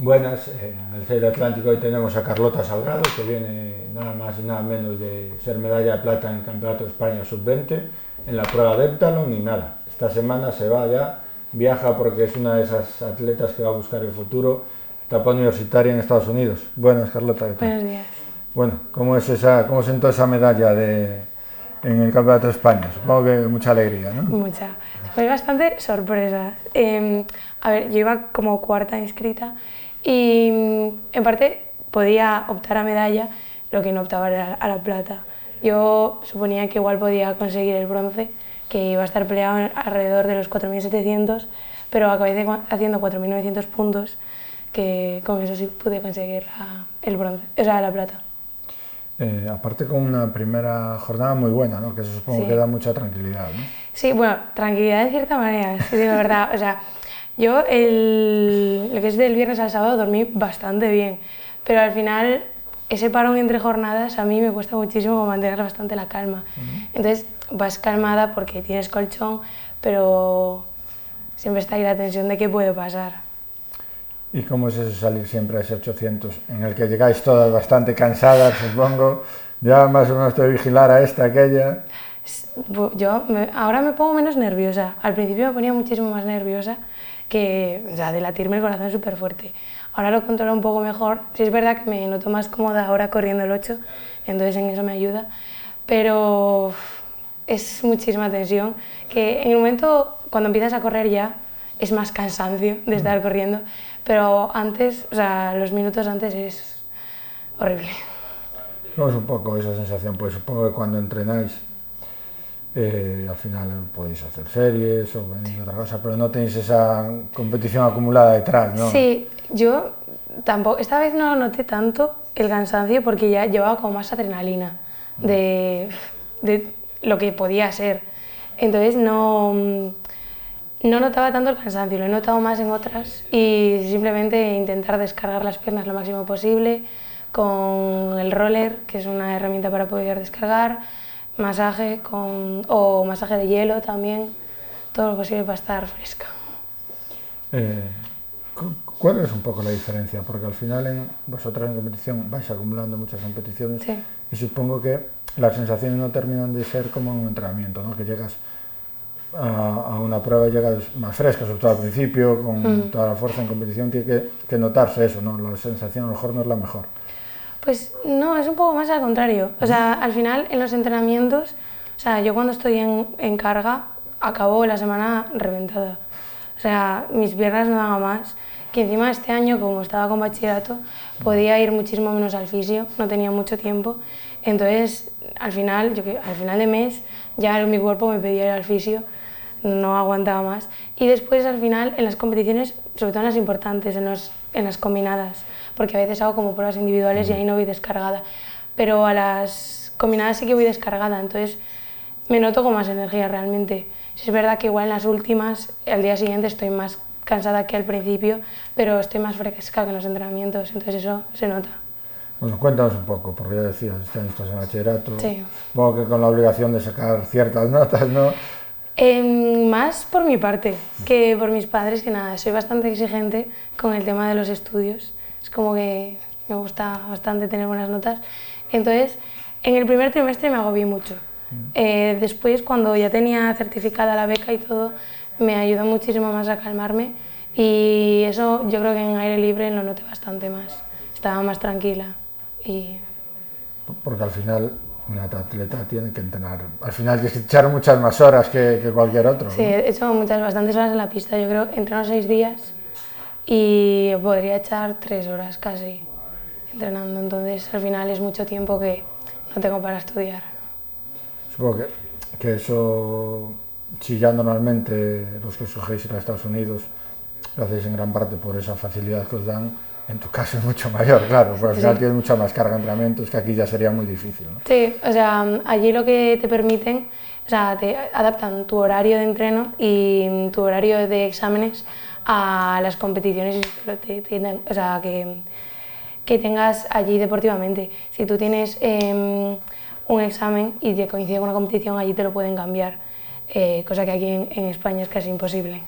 Buenas, en el Sede Atlántico hoy tenemos a Carlota Salgado, que viene nada más y nada menos de ser medalla de plata en el Campeonato de España Sub-20 en la prueba de heptalón y nada. Esta semana se va ya, viaja porque es una de esas atletas que va a buscar el futuro, etapa universitaria en Estados Unidos. Buenas, Carlota, ¿qué tal? Buenos días. Bueno, ¿cómo sentó esa medalla en el Campeonato de España? Supongo que mucha alegría, ¿no? Mucha. Fue bastante sorpresa. A ver, yo iba como cuarta inscrita y en parte podía optar a medalla, lo que no optaba era a la plata. Yo suponía que igual podía conseguir el bronce, que iba a estar peleado alrededor de los 4.700, pero acabé haciendo 4.900 puntos, que con eso sí pude conseguir el bronce, o sea, la plata. Aparte con una primera jornada muy buena, ¿no? Que eso supongo que da mucha tranquilidad, ¿no? Sí, bueno, tranquilidad de cierta manera, sí, de verdad. O sea, yo lo que es del viernes al sábado dormí bastante bien, pero al final ese parón entre jornadas a mí me cuesta muchísimo mantener bastante la calma. Entonces vas calmada porque tienes colchón, pero siempre está ahí la tensión de qué puede pasar. ¿Y cómo es eso salir siempre a ese 800, en el que llegáis todas bastante cansadas, supongo? Ya más o menos te vigilar a esta, aquella. Yo ahora me pongo menos nerviosa. Al principio me ponía muchísimo más nerviosa, o sea, de latirme el corazón súper fuerte. Ahora lo controlo un poco mejor. Sí es verdad que me noto más cómoda ahora corriendo el 8, entonces en eso me ayuda. Pero es muchísima tensión, que en el momento cuando empiezas a correr ya es más cansancio de estar corriendo, pero antes, o sea, los minutos antes es horrible. ¿Cómo es un poco esa sensación? Pues supongo que cuando entrenáis al final podéis hacer series o venir otra cosa, pero no tenéis esa competición acumulada detrás, ¿no? Sí, yo tampoco, esta vez no noté tanto el cansancio porque ya llevaba como más adrenalina de lo que podía ser. Entonces no notaba tanto el cansancio, lo he notado más en otras y simplemente intentar descargar las piernas lo máximo posible con el roller, que es una herramienta para poder descargar, masaje o masaje de hielo también, todo lo posible para estar fresca. ¿Cuál es un poco la diferencia? Porque al final vosotras en competición vais acumulando muchas competiciones, sí. Y supongo que las sensaciones no terminan de ser como en un entrenamiento, ¿no? Que llegas a una prueba y llegas más fresca, sobre todo al principio, con toda la fuerza. En competición tiene que notarse eso, ¿no? La sensación a lo mejor no es la mejor. Pues no, es un poco más al contrario. O sea, al final en los entrenamientos, o sea, yo cuando estoy en carga acabo la semana reventada. O sea, mis piernas no daban más. Que encima este año, como estaba con bachillerato, podía ir muchísimo menos al fisio, no tenía mucho tiempo. Entonces, al final de mes, ya mi cuerpo me pedía ir al fisio, no aguantaba más. Y después, al final, en las competiciones, sobre todo en las importantes, en las combinadas, porque a veces hago como pruebas individuales y ahí no voy descargada, pero a las combinadas sí que voy descargada, entonces me noto con más energía realmente. Es verdad que igual en las últimas, al día siguiente estoy más cansada que al principio, pero estoy más fresca que en los entrenamientos, entonces eso se nota. Bueno, cuéntanos un poco, porque ya decías, este año estás en bachillerato, Sí. supongo que con la obligación de sacar ciertas notas, ¿no? Más por mi parte que por mis padres, que nada, soy bastante exigente con el tema de los estudios, es como que me gusta bastante tener buenas notas, entonces en el primer trimestre me agobié mucho. Después, cuando ya tenía certificada la beca y todo, me ayudó muchísimo más a calmarme y eso yo creo que en aire libre lo noté bastante más, estaba más tranquila. Porque al final una atleta tiene que entrenar, al final tienes que echar muchas más horas que cualquier otro, ¿no? Sí, he hecho bastantes horas en la pista, yo creo, entreno 6 días y podría echar 3 horas casi entrenando, entonces al final es mucho tiempo que no tengo para estudiar. Supongo que eso, si ya normalmente los que escogéis ir a Estados Unidos lo hacéis en gran parte por esa facilidad que os dan, en tu caso es mucho mayor, claro, porque al final tienes mucha más carga de entrenamientos, que aquí ya sería muy difícil, ¿no? Sí, o sea, allí lo que te permiten, o sea, te adaptan tu horario de entreno y tu horario de exámenes a las competiciones o sea, que tengas allí deportivamente. Si tú tienes un examen y te coincide con una competición, allí te lo pueden cambiar, cosa que aquí en España es casi imposible.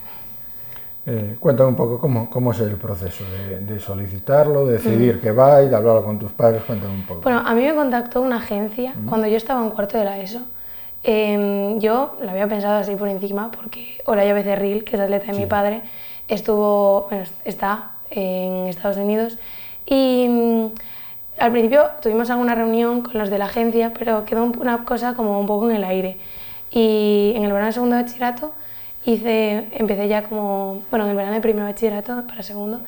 Cuéntame un poco cómo es el proceso de solicitarlo, de decidir que vais, de hablarlo con tus padres, cuéntame un poco. Bueno, a mí me contactó una agencia cuando yo estaba en cuarto de la ESO. Yo lo había pensado así por encima porque Olaya Becerril, que es atleta de mi padre, está en Estados Unidos y al principio tuvimos alguna reunión con los de la agencia, pero quedó una cosa como un poco en el aire. Y en el verano de segundo de bachillerato empecé ya como, bueno, en el verano de primero de bachillerato para segundo,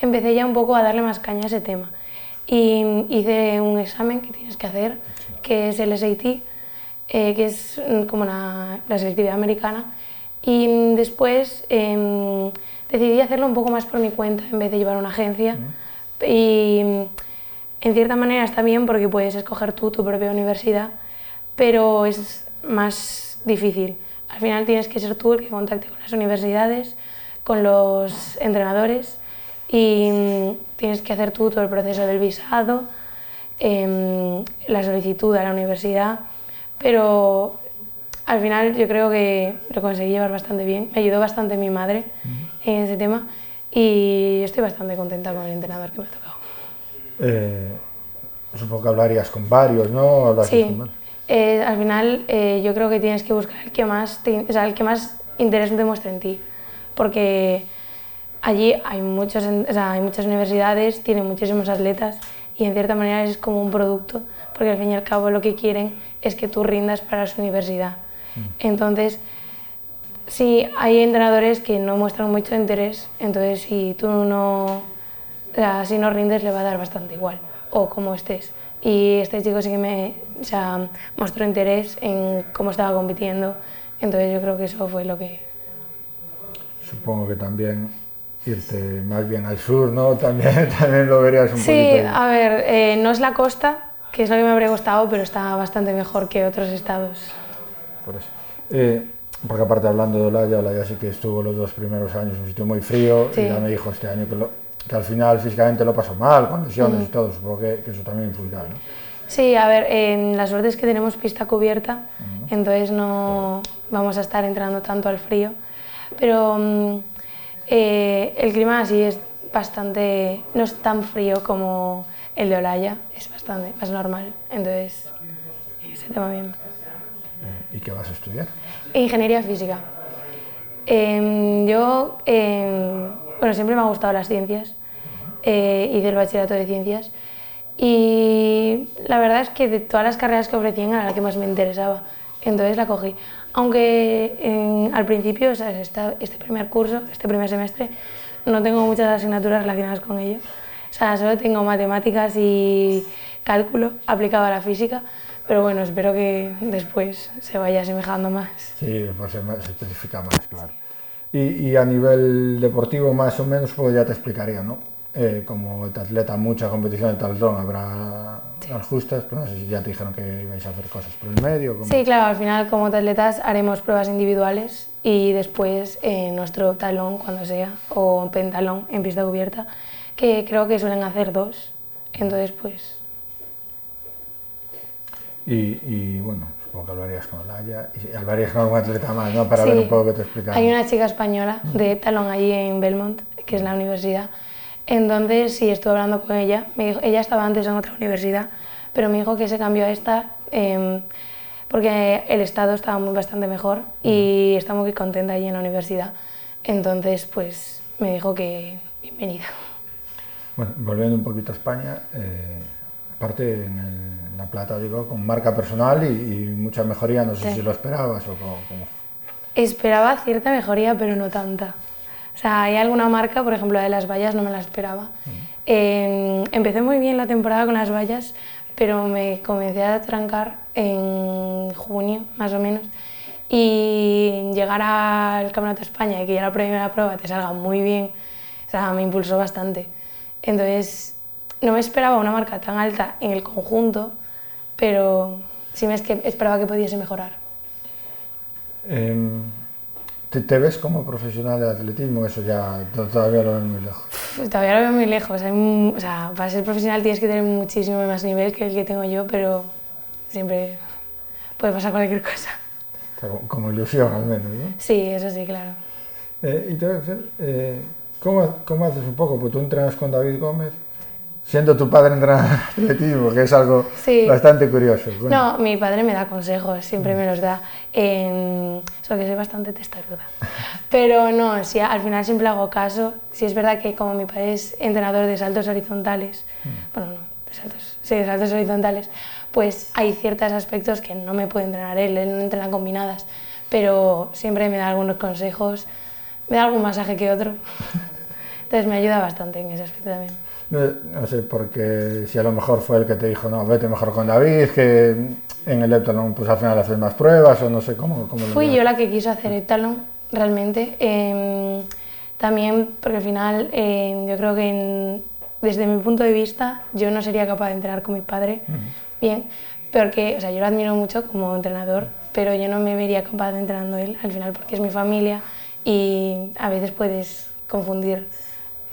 empecé ya un poco a darle más caña a ese tema. Y hice un examen que tienes que hacer, que es el SAT, que es como la selectividad americana. Y después decidí hacerlo un poco más por mi cuenta en vez de llevar a una agencia. Y en cierta manera está bien porque puedes escoger tú tu propia universidad, pero es más difícil. Al final tienes que ser tú el que contacte con las universidades, con los entrenadores y tienes que hacer tú todo el proceso del visado, la solicitud a la universidad, pero al final yo creo que lo conseguí llevar bastante bien. Me ayudó bastante mi madre en ese tema y estoy bastante contenta con el entrenador que me ha tocado. Supongo que hablarías con varios, ¿no? Sí. Al final yo creo que tienes que buscar el que más interés demuestre en ti, porque allí hay muchas universidades, tienen muchísimos atletas y en cierta manera es como un producto, porque al fin y al cabo lo que quieren es que tú rindas para su universidad. Entonces, sí, hay entrenadores que no muestran mucho interés, entonces si no rindes le va a dar bastante igual, o como estés. Y este chico sí que mostró interés en cómo estaba compitiendo, entonces yo creo que eso fue lo que... Supongo que también irte más bien al sur, ¿no? También lo verías un poquito. Sí, a ver, no es la costa, que es lo que me habría gustado, pero está bastante mejor que otros estados. Por eso. Porque aparte hablando de Olaya sí que estuvo los 2 primeros años en un sitio muy frío, y ya me dijo este año que al final físicamente lo pasó mal, con lesiones y todo, supongo que eso también influirá, ¿no? Sí, a ver, la suerte es que tenemos pista cubierta, entonces no vamos a estar entrando tanto al frío, pero el clima sí es bastante, no es tan frío como el de Olaya, es bastante más normal, entonces se toma bien. ¿Y qué vas a estudiar? Ingeniería física. Yo siempre me ha gustado las ciencias, hice el bachillerato de ciencias y la verdad es que de todas las carreras que ofrecían era la que más me interesaba, entonces la cogí. Aunque al principio, o sea, este primer semestre, no tengo muchas asignaturas relacionadas con ello, o sea, solo tengo matemáticas y cálculo aplicado a la física, pero bueno, espero que después se vaya asemejando más. Sí, después se especifica más, claro. Y a nivel deportivo, más o menos, pues ya te explicaría, ¿no? Como te atleta, mucha competición de triatlón, habrá las justas, pero no sé si ya te dijeron que ibais a hacer cosas por el medio. ¿Cómo? Sí, claro, al final como atletas haremos pruebas individuales y después nuestro talón cuando sea, o pentalón en pista cubierta, que creo que suelen hacer 2, entonces pues... Y bueno, supongo que hablarías con Olaya y hablarías con algún atleta más, ¿no? Para ver un poco qué te explican. Hay una chica española de talón allí en Belmont, que es la universidad. Entonces, sí, estuve hablando con ella. Me dijo, ella estaba antes en otra universidad, pero me dijo que se cambió a esta porque el estado estaba bastante mejor y está muy contenta allí en la universidad. Entonces, pues me dijo que bienvenida. Bueno, volviendo un poquito a España, aparte en La Plata, digo, con marca personal y mucha mejoría, no sé si lo esperabas o cómo. Esperaba cierta mejoría, pero no tanta. O sea, hay alguna marca, por ejemplo la de las vallas, no me la esperaba. Empecé muy bien la temporada con las vallas, pero me comencé a trancar en junio, más o menos, y llegar al Campeonato de España y que ya la primera prueba te salga muy bien, o sea, me impulsó bastante. Entonces, no me esperaba una marca tan alta en el conjunto, pero sí me esperaba que pudiese mejorar. ¿Te ves como profesional de atletismo? Eso ya todavía lo ves muy lejos. Todavía lo veo muy lejos. O sea, para ser profesional tienes que tener muchísimo más nivel que el que tengo yo, pero siempre puede pasar cualquier cosa. O sea, como ilusión al menos, ¿no? Sí, eso sí, claro. Y te voy a decir, ¿cómo haces un poco? Pues tú entrenas con David Gómez, siendo tu padre entrenador de atletismo, que es algo Sí. bastante curioso. No, mi padre me da consejos, siempre me los da, solo que soy bastante testaruda. Pero no, sí, al final siempre hago caso. Sí es verdad que como mi padre es entrenador de saltos horizontales, bueno, no, de saltos horizontales, pues hay ciertos aspectos que no me puede entrenar él no entrena combinadas, pero siempre me da algunos consejos, me da algún masaje que otro, entonces me ayuda bastante en ese aspecto también. No sé, porque si a lo mejor fue el que te dijo, no, vete mejor con David, que en el heptalón pues al final haces más pruebas, o no sé cómo Fui yo la que quiso hacer heptalón, realmente. También porque al final yo creo que desde mi punto de vista yo no sería capaz de entrenar con mi padre bien, porque, o sea, yo lo admiro mucho como entrenador, pero yo no me vería capaz de entrenando él al final porque es mi familia y a veces puedes confundir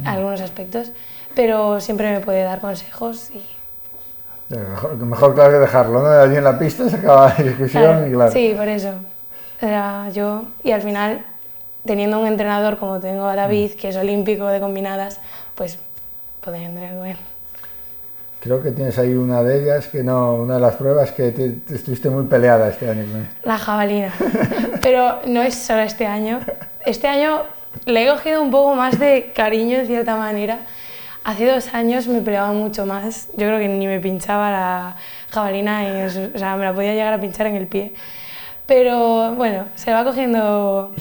algunos aspectos, pero siempre me puede dar consejos y... Mejor claro que dejarlo, ¿no? Allí en la pista se acaba la discusión Claro, y claro. sí, por eso. O sea, yo, y al final, teniendo un entrenador como tengo a David, que es olímpico de combinadas, pues podría entrenar con él. Creo que tienes ahí una de ellas, que no, una de las pruebas que te estuviste muy peleada este año. La jabalina. Pero no es solo este año. Este año le he cogido un poco más de cariño, de cierta manera. Hace 2 años me peleaba mucho más. Yo creo que ni me pinchaba la jabalina, o sea, me la podía llegar a pinchar en el pie. Pero bueno, se va cogiendo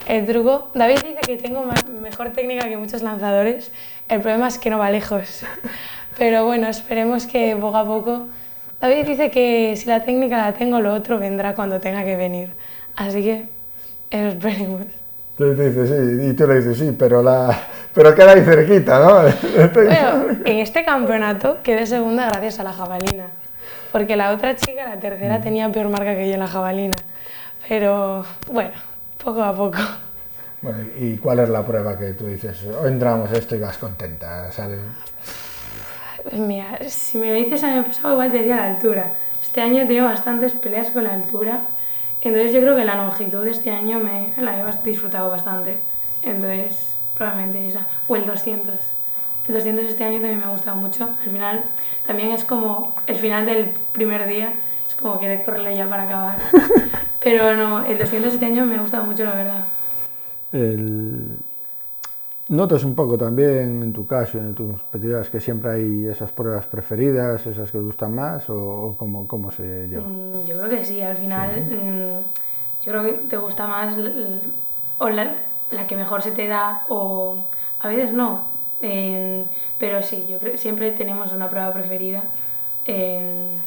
el truco. David dice que tengo mejor técnica que muchos lanzadores. El problema es que no va lejos. Pero bueno, esperemos que poco a poco... David dice que si la técnica la tengo, lo otro vendrá cuando tenga que venir. Así que eso esperemos. Tú dices sí, y tú le dices sí, pero queda ahí cerquita, ¿no? Bueno, en este campeonato quedé segunda gracias a la jabalina. Porque la otra chica, la tercera, tenía peor marca que yo en la jabalina. Pero bueno, poco a poco. Bueno, ¿y cuál es la prueba que tú dices? Hoy entramos esto y vas contenta, ¿sale? Pues mira, si me lo dices el año pasado, igual te decía la altura. Este año he tenido bastantes peleas con la altura, entonces yo creo que la longitud de este año la he disfrutado bastante. Entonces, probablemente esa. O el 200. El 200 este año también me ha gustado mucho. Al final, también es como el final del primer día, es como querer correrle ya para acabar. Pero no, el 200 este año me ha gustado mucho, la verdad. ¿Notas un poco también en tu caso, en tus competidoras, que siempre hay esas pruebas preferidas, esas que te gustan más, o cómo se lleva? Yo creo que sí, al final yo creo que te gusta más o la que mejor se te da, o a veces no, pero sí, yo creo que siempre tenemos una prueba preferida. En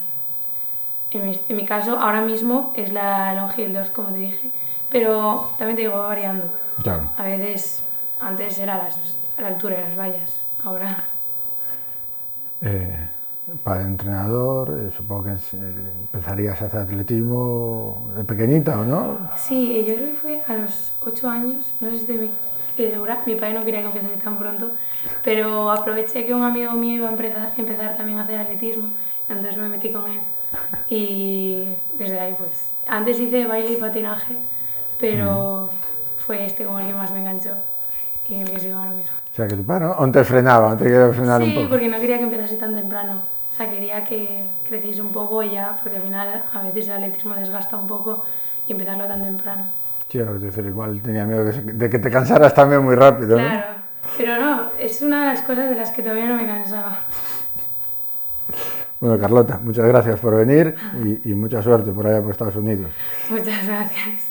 mi caso, ahora mismo es la long hill 2, como te dije, pero también te digo, va variando. Claro. A veces... Antes era a la altura de las vallas, ahora... Para entrenador, supongo que empezarías a hacer atletismo de pequeñita, ¿o no? Sí, yo creo que fue a los 8 años, no sé si estoy segura, mi padre no quería que empezase tan pronto, pero aproveché que un amigo mío iba a empezar también a hacer atletismo, entonces me metí con él y desde ahí pues... Antes hice baile y patinaje, pero fue este como el que más me enganchó. Y en el que sigo ahora mismo. O sea, que tu padre no te frenaba, te quería frenar un poco. Sí, porque no quería que empezase tan temprano. O sea, quería que creciese un poco y ya, porque al final a veces el atletismo desgasta un poco y empezarlo tan temprano. Sí, es decir, igual tenía miedo de que te cansaras también muy rápido, ¿no? Claro, pero no, es una de las cosas de las que todavía no me cansaba. Bueno, Carlota, muchas gracias por venir y mucha suerte por allá por Estados Unidos. Muchas gracias.